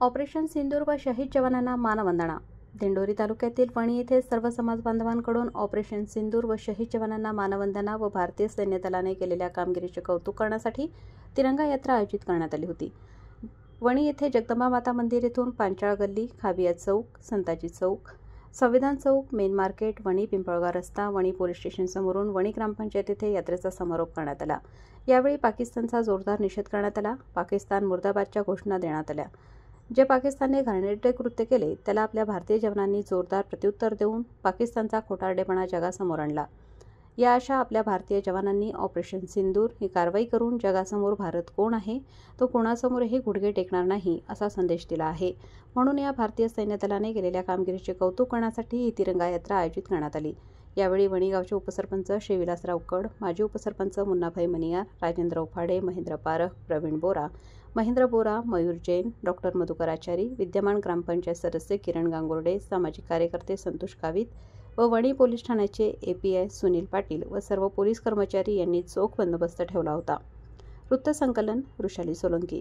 Operation सिंदूर व शहीद जवानांना मानवंदना। दिंडोरी तालुक्यातील वणी येथे सर्व समाज बांधवांकडून ऑपरेशन सिंदूर व शहीद जवानांना मानवंदना व भारतीय सैन्य दलाने केलेल्या कामगिरीचे कौतुक करण्यासाठी तिरंगा यात्रा आयोजित करण्यात आली होती। वणी येथे जगदंबा माता मंदिर येथून पांचाळ गल्ली, खाबिया चौक, संताजी चौक, संविधान चौक, मेन मार्केट, वणी पिंपळगाव रस्ता, वणी पोलीस स्टेशन समोरून वणी ग्रामपंचायत येथे यात्रेचा समारोप करण्यात आला। यावेळी पाकिस्तानचा जोरदार निषेध करण्यात आला। पाकिस्तान मुर्दाबादच्या घोषणा देण्यात आल्या। जे पाकिस्तानने घाणेरडे कृत्य केले त्याला आपल्या भारतीय जवानांनी जोरदार प्रत्युत्तर देऊन पाकिस्तानचा खोटारडेपणा जगासमोर आणला। या अशा आपल्या भारतीय जवानांनी ऑपरेशन सिंदूर ही कारवाई करून जगासमोर भारत कोण आहे तो कोणासमोरही गुडघे टेकणार नाही असा संदेश दिला आहे। म्हणून या भारतीय सैन्य दलाने केलेल्या कामगिरीचे कौतुक करण्यासाठी ही तिरंगा यात्रा आयोजित करण्यात आली। यावेळी वणी गावचे उपसरपंच श्री विलासराव कड, माजी उपसरपंच मुन्नाभाई मनियार, राजेंद्र उफाडे, महेंद्र पारख, प्रवीण बोरा, महेंद्र बोरा, मयूर जैन, डॉक्टर मधुकर आचारी, विद्यमान ग्रामपंचायत सदस्य किरण गांगुर्डे, सामाजिक कार्यकर्ते संतोष गावित व वणी पोलीस ठाण्याचे API सुनील पाटील व सर्व पोलीस कर्मचारी यांनी चोख बंदोबस्त ठेवला होता। वृत्तसंकलन वृषाली सोलंकी।